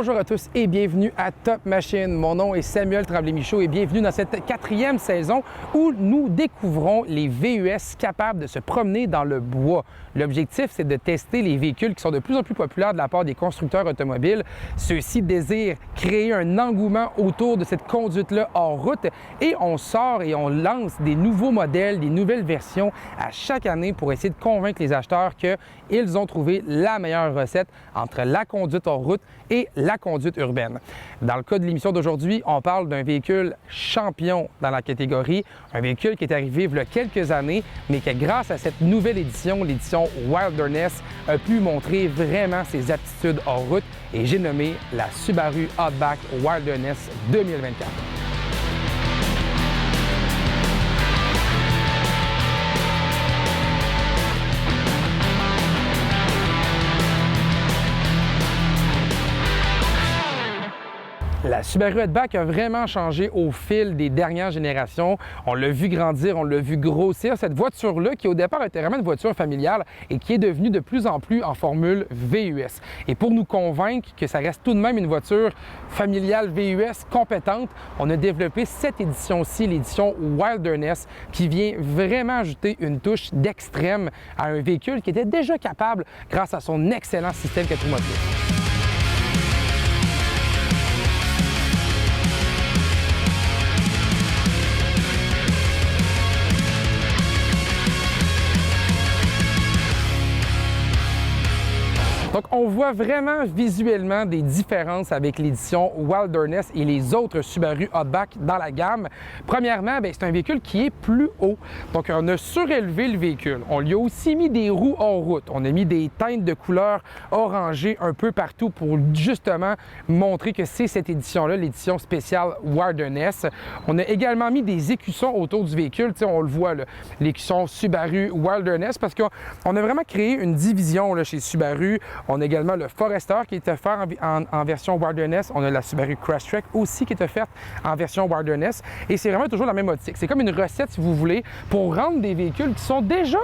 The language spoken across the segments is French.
Bonjour à tous et bienvenue à Top Machine. Mon nom est Samuel Tremblay-Michaud et bienvenue dans cette 4e saison où nous découvrons les VUS capables de se promener dans le bois. L'objectif, c'est de tester les véhicules qui sont de plus en plus populaires de la part des constructeurs automobiles. Ceux-ci désirent créer un engouement autour de cette conduite-là hors route et on sort et on lance des nouveaux modèles, des nouvelles versions à chaque année pour essayer de convaincre les acheteurs qu'ils ont trouvé la meilleure recette entre la conduite hors route et la conduite urbaine. Dans le cas de l'émission d'aujourd'hui, on parle d'un véhicule champion dans la catégorie, un véhicule qui est arrivé il y a quelques années, mais qui, grâce à cette nouvelle édition, l'édition Wilderness, a pu montrer vraiment ses aptitudes hors route et j'ai nommé la Subaru Outback Wilderness 2024. La Subaru Outback a vraiment changé au fil des dernières générations. On l'a vu grandir, on l'a vu grossir. Cette voiture-là, qui au départ était vraiment une voiture familiale et qui est devenue de plus en plus en formule VUS. Et pour nous convaincre que ça reste tout de même une voiture familiale VUS compétente, on a développé cette édition-ci, l'édition Wilderness, qui vient vraiment ajouter une touche d'extrême à un véhicule qui était déjà capable grâce à son excellent système 4 roues motrices. Donc, on voit vraiment visuellement des différences avec l'édition Wilderness et les autres Subaru Outback dans la gamme. Premièrement, c'est un véhicule qui est plus haut. Donc, on a surélevé le véhicule. On lui a aussi mis des roues hors route. On a mis des teintes de couleurs orangées un peu partout pour justement montrer que c'est cette édition-là, l'édition spéciale Wilderness. On a également mis des écussons autour du véhicule. Tu sais, on le voit, l'écusson Subaru Wilderness, parce qu'on a vraiment créé une division là, chez Subaru. On a également le Forester qui est offert en version Wilderness. On a la Subaru Crosstrek aussi qui est offerte en version Wilderness. Et c'est vraiment toujours la même optique. C'est comme une recette, si vous voulez, pour rendre des véhicules qui sont déjà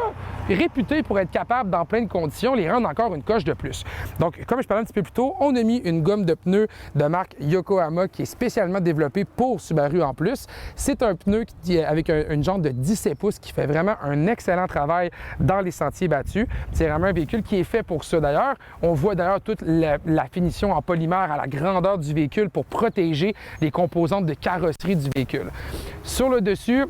réputés pour être capables, dans plein de conditions, les rendre encore une coche de plus. Donc, comme je parlais un petit peu plus tôt, on a mis une gomme de pneus de marque Yokohama qui est spécialement développée pour Subaru en plus. C'est un pneu avec une jante de 17 pouces qui fait vraiment un excellent travail dans les sentiers battus. C'est vraiment un véhicule qui est fait pour ça. D'ailleurs, on voit d'ailleurs toute la finition en polymère à la grandeur du véhicule pour protéger les composantes de carrosserie du véhicule. Sur le dessus,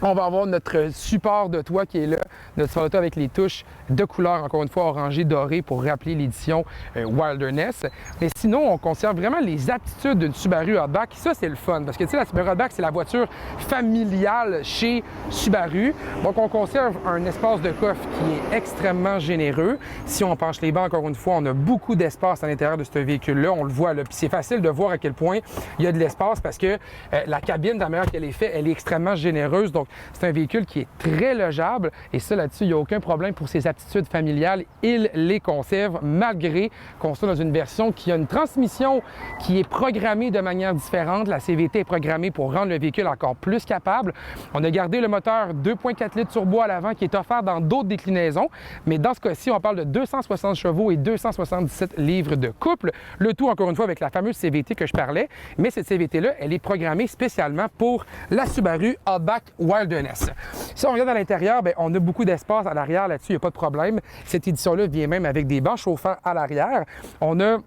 on va avoir notre support de toit qui est là, notre support de toit avec les touches de couleur, encore une fois, orangé, doré, pour rappeler l'édition Wilderness. Mais sinon, on conserve vraiment les aptitudes d'une Subaru Outback. Ça, c'est le fun, parce que tu sais, la Subaru Outback, c'est la voiture familiale chez Subaru. Donc, on conserve un espace de coffre qui est extrêmement généreux. Si on penche les bancs, encore une fois, on a beaucoup d'espace à l'intérieur de ce véhicule-là. On le voit, là. Puis c'est facile de voir à quel point il y a de l'espace, parce que la cabine, de la manière qu'elle est faite, elle est extrêmement généreuse. Donc, c'est un véhicule qui est très logeable et ça, là-dessus, il n'y a aucun problème pour ses aptitudes familiales. Il les conserve malgré qu'on soit dans une version qui a une transmission qui est programmée de manière différente. La CVT est programmée pour rendre le véhicule encore plus capable. On a gardé le moteur 2.4 litres turbo à l'avant qui est offert dans d'autres déclinaisons, mais dans ce cas-ci, on parle de 260 chevaux et 277 livres de couple. Le tout, encore une fois, avec la fameuse CVT que je parlais, mais cette CVT-là, elle est programmée spécialement pour la Subaru Outback Wilderness. Si on regarde à l'intérieur, on a beaucoup d'espace à l'arrière là-dessus, il n'y a pas de problème. Cette édition-là vient même avec des bancs chauffants à l'arrière. On a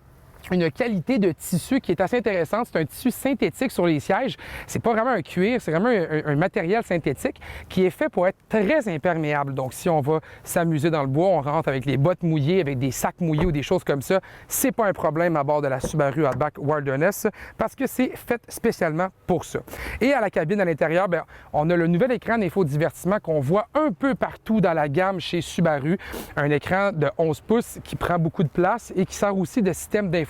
une qualité de tissu qui est assez intéressante. C'est un tissu synthétique sur les sièges. C'est pas vraiment un cuir, c'est vraiment un matériel synthétique qui est fait pour être très imperméable. Donc, si on va s'amuser dans le bois, on rentre avec les bottes mouillées, avec des sacs mouillés ou des choses comme ça, c'est pas un problème à bord de la Subaru Outback Wilderness parce que c'est fait spécialement pour ça. Et à la cabine à l'intérieur, on a le nouvel écran d'infodivertissement qu'on voit un peu partout dans la gamme chez Subaru. Un écran de 11 pouces qui prend beaucoup de place et qui sert aussi de système d'infodivertissement.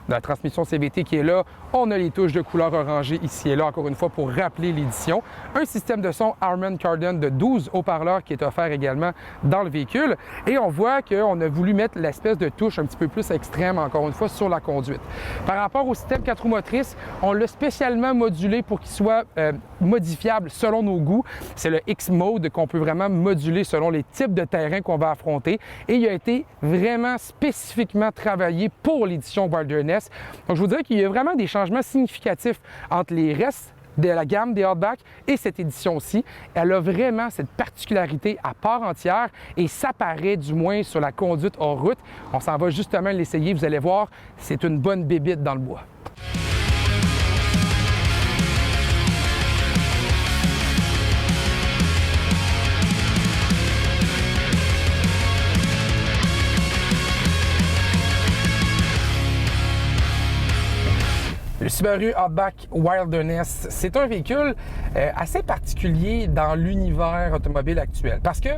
On a la transmission CVT qui est là. On a les touches de couleur orangée ici et là, encore une fois, pour rappeler l'édition. Un système de son Harman Kardon de 12 haut-parleurs qui est offert également dans le véhicule. Et on voit qu'on a voulu mettre l'espèce de touche un petit peu plus extrême, encore une fois, sur la conduite. Par rapport au système 4 roues motrices, on l'a spécialement modulé pour qu'il soit modifiable selon nos goûts. C'est le X-Mode qu'on peut vraiment moduler selon les types de terrain qu'on va affronter. Et il a été vraiment spécifiquement travaillé pour l'édition Wilderness. Donc, je vous dirais qu'il y a vraiment des changements significatifs entre les restes de la gamme des Outback et cette édition-ci. Elle a vraiment cette particularité à part entière et ça paraît du moins sur la conduite hors route. On s'en va justement l'essayer, vous allez voir, c'est une bonne bébite dans le bois. Le Subaru Outback Wilderness, c'est un véhicule assez particulier dans l'univers automobile actuel parce que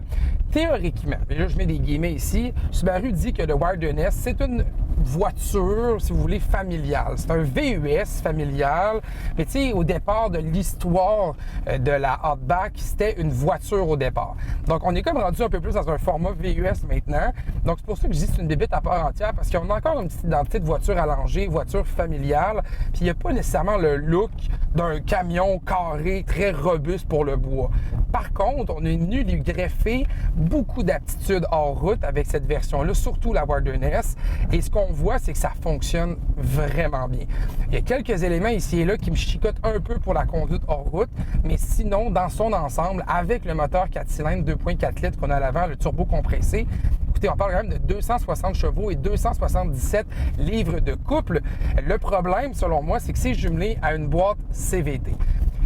théoriquement, et là je mets des guillemets ici, Subaru dit que le Wilderness, c'est une voiture, si vous voulez, familiale. C'est un VUS familial, mais tu sais, au départ de l'histoire de la Outback, c'était une voiture au départ. Donc, on est comme rendu un peu plus dans un format VUS maintenant. Donc, c'est pour ça que je dis que c'est une bébête à part entière, parce qu'on a encore une petite identité de voiture allongée, voiture familiale, puis il n'y a pas nécessairement le look d'un camion carré très robuste pour le bois. Par contre, on est venu lui greffer beaucoup d'aptitudes hors route avec cette version-là, surtout la Wilderness. Et ce qu'on voit, c'est que ça fonctionne vraiment bien. Il y a quelques éléments ici et là qui me chicotent un peu pour la conduite hors route, mais sinon, dans son ensemble, avec le moteur 4 cylindres 2.4 litres qu'on a à l'avant, le turbo compressé, écoutez, on parle quand même de 260 chevaux et 277 livres de couple. Le problème, selon moi, c'est que c'est jumelé à une boîte CVT.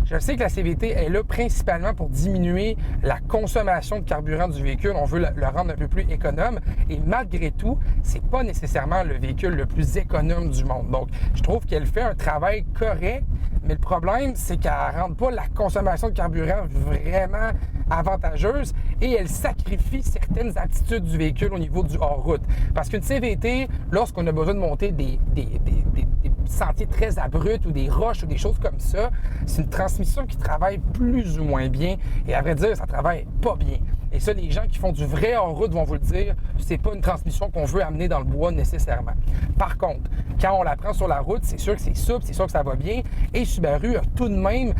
Je sais que la CVT est là principalement pour diminuer la consommation de carburant du véhicule. On veut le rendre un peu plus économe et malgré tout, c'est pas nécessairement le véhicule le plus économe du monde. Donc, je trouve qu'elle fait un travail correct, mais le problème, c'est qu'elle ne rend pas la consommation de carburant vraiment avantageuse et elle sacrifie certaines aptitudes du véhicule au niveau du hors-route. Parce qu'une CVT, lorsqu'on a besoin de monter des sentiers très abrupts ou des roches ou des choses comme ça, c'est une transmission qui travaille plus ou moins bien et à vrai dire, ça travaille pas bien. Et ça, les gens qui font du vrai hors-route vont vous le dire, c'est pas une transmission qu'on veut amener dans le bois nécessairement. Par contre, quand on la prend sur la route, c'est sûr que c'est souple, c'est sûr que ça va bien. Et Subaru a tout de même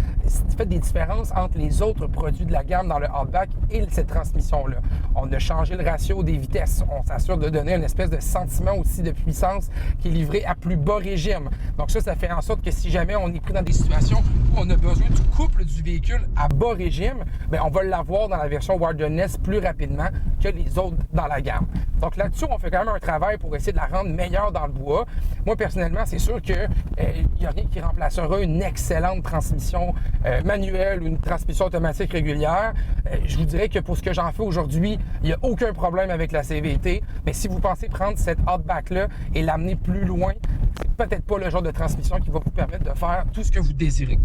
fait des différences entre les autres produits de la gamme dans le Outback et cette transmission-là. On a changé le ratio des vitesses. On s'assure de donner une espèce de sentiment aussi de puissance qui est livré à plus bas régime. Donc ça fait en sorte que si jamais on est pris dans des situations où on a besoin du couple du véhicule à bas régime, bien, on va l'avoir dans la version Wilderness plus rapidement que les autres dans la gamme. Donc là-dessus, on fait quand même un travail pour essayer de la rendre meilleure dans le bois. Moi, personnellement, c'est sûr qu'il n'y a rien qui remplacera une excellente transmission manuelle ou une transmission automatique régulière. Je vous dirais que pour ce que j'en fais aujourd'hui, il n'y a aucun problème avec la CVT. Mais si vous pensez prendre cette Outback-là et l'amener plus loin, c'est peut-être pas le genre de transmission qui va vous permettre de faire tout ce que vous désirez.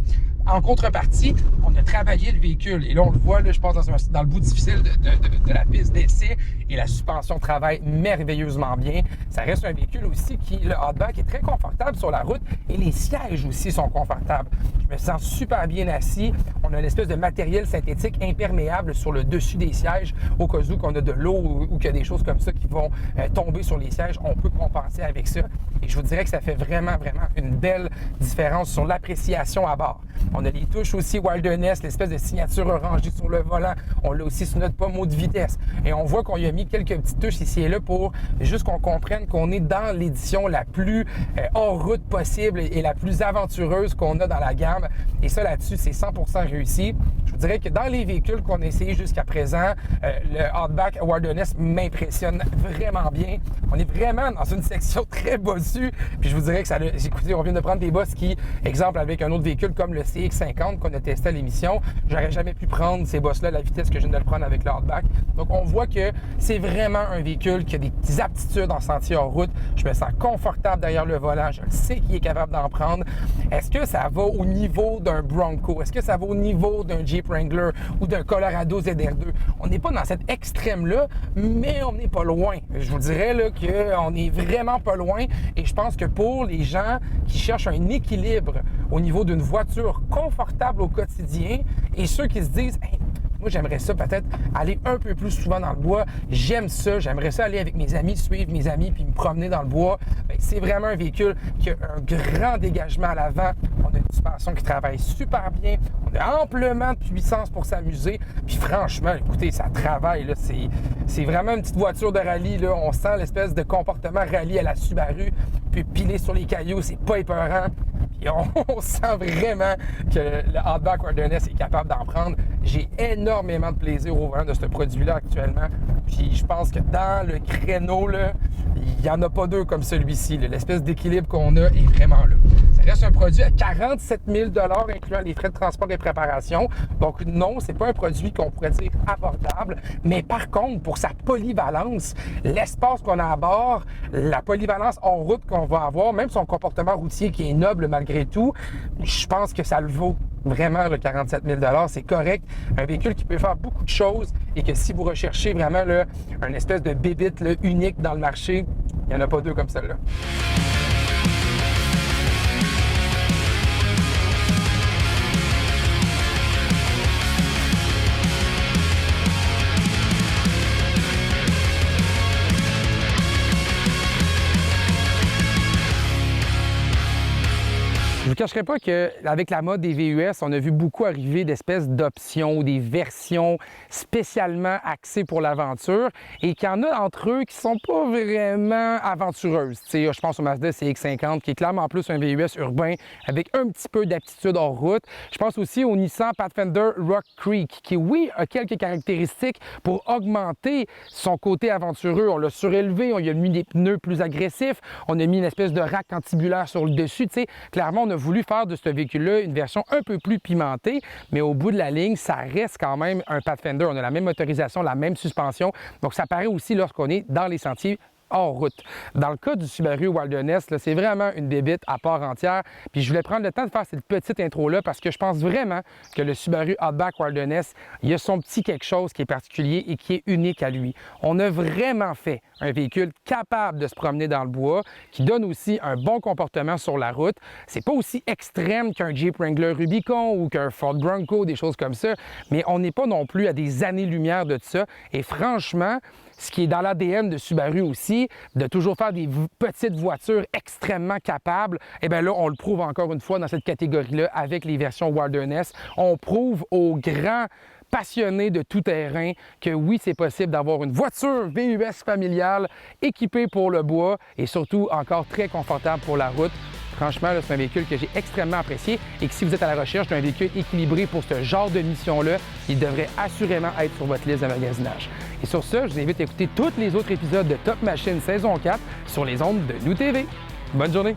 En contrepartie, on a travaillé le véhicule et là, on le voit, là, je pense dans le bout difficile de la piste d'essai et la suspension travaille merveilleusement bien. Ça reste un véhicule aussi le Outback est très confortable sur la route et les sièges aussi sont confortables. Je me sens super bien assis. On a une espèce de matériel synthétique imperméable sur le dessus des sièges au cas où qu'on a de l'eau ou qu'il y a des choses comme ça qui vont tomber sur les sièges. On peut compenser avec ça et je vous dirais que ça fait vraiment une belle différence sur l'appréciation à bord. On a les touches aussi Wilderness, l'espèce de signature orangée sur le volant. On l'a aussi sur notre pommeau de vitesse. Et on voit qu'on y a mis quelques petites touches ici et là pour juste qu'on comprenne qu'on est dans l'édition la plus hors route possible et la plus aventureuse qu'on a dans la gamme. Et ça, là-dessus, c'est 100% réussi. Je vous dirais que dans les véhicules qu'on a essayé jusqu'à présent, le Outback Wilderness m'impressionne vraiment bien. On est vraiment dans une section très bossue. Puis je vous dirais que ça, écoutez, on vient de prendre des bosses qui, exemple, avec un autre véhicule comme le CX-50 qu'on a testé à l'émission, j'aurais jamais pu prendre ces bosses-là à la vitesse que je viens de le prendre avec le Outback. Donc, on voit que c'est vraiment un véhicule qui a des petites aptitudes en sentier hors route. Je me sens confortable derrière le volant. Je sais qu'il est capable d'en prendre. Est-ce que ça va au niveau d'un Bronco? Est-ce que ça va au niveau d'un Jeep Wrangler ou d'un Colorado ZR2? On n'est pas dans cet extrême-là, mais on n'est pas loin. Je vous dirais là, qu'on est vraiment pas loin et je pense que pour les gens qui cherchent un équilibre au niveau d'une voiture confortable au quotidien et ceux qui se disent hey, moi, j'aimerais ça peut-être aller un peu plus souvent dans le bois. J'aime ça. J'aimerais ça aller avec mes amis, suivre mes amis puis me promener dans le bois. Bien, c'est vraiment un véhicule qui a un grand dégagement à l'avant. On a une suspension qui travaille super bien. On a amplement de puissance pour s'amuser. Puis franchement, écoutez, ça travaille. Là. C'est vraiment une petite voiture de rallye. Là. On sent l'espèce de comportement rallye à la Subaru. Puis piler sur les cailloux, c'est pas épeurant. Puis on sent vraiment que le Outback Wilderness est capable d'en prendre. J'ai énormément de plaisir au volant de ce produit-là actuellement. Puis je pense que dans le créneau, là, il n'y en a pas deux comme celui-ci. L'espèce d'équilibre qu'on a est vraiment là. Ça reste un produit à 47 000 incluant les frais de transport et préparation. Donc non, c'est pas un produit qu'on pourrait dire abordable. Mais par contre, pour sa polyvalence, l'espace qu'on a à bord, la polyvalence en route qu'on va avoir, même son comportement routier qui est noble malgré tout, je pense que ça le vaut. Vraiment, le 47 000 c'est correct. Un véhicule qui peut faire beaucoup de choses et que si vous recherchez vraiment là, un espèce de bébite là, unique dans le marché, il n'y en a pas deux comme celle-là. Je ne vous cacherai pas qu'avec la mode des VUS, on a vu beaucoup arriver d'espèces d'options ou des versions spécialement axées pour l'aventure et qu'il y en a entre eux qui ne sont pas vraiment aventureuses. T'sais, je pense au Mazda CX-50 qui est clairement plus un VUS urbain avec un petit peu d'aptitude hors route. Je pense aussi au Nissan Pathfinder Rock Creek qui, oui, a quelques caractéristiques pour augmenter son côté aventureux. On l'a surélevé, on y a mis des pneus plus agressifs, on a mis une espèce de rack antibulaire sur le dessus. T'sais, clairement, on a voulu faire de ce véhicule-là une version un peu plus pimentée, mais au bout de la ligne, ça reste quand même un Pathfinder. On a la même motorisation, la même suspension, donc ça paraît aussi lorsqu'on est dans les sentiers hors route. Dans le cas du Subaru Wilderness, c'est vraiment une bébite à part entière. Puis je voulais prendre le temps de faire cette petite intro-là parce que je pense vraiment que le Subaru Outback Wilderness, il y a son petit quelque chose qui est particulier et qui est unique à lui. On a vraiment fait un véhicule capable de se promener dans le bois, qui donne aussi un bon comportement sur la route. C'est pas aussi extrême qu'un Jeep Wrangler Rubicon ou qu'un Ford Bronco, des choses comme ça, mais on n'est pas non plus à des années-lumière de ça. Et franchement, ce qui est dans l'ADN de Subaru aussi, de toujours faire des petites voitures extrêmement capables, eh bien là, on le prouve encore une fois dans cette catégorie-là avec les versions Wilderness. On prouve aux grands passionnés de tout-terrain que oui, c'est possible d'avoir une voiture VUS familiale équipée pour le bois et surtout encore très confortable pour la route. Franchement, c'est un véhicule que j'ai extrêmement apprécié et que si vous êtes à la recherche d'un véhicule équilibré pour ce genre de mission-là, il devrait assurément être sur votre liste de magasinage. Et sur ce, je vous invite à écouter tous les autres épisodes de Top Machine saison 4 sur les ondes de Nous TV. Bonne journée!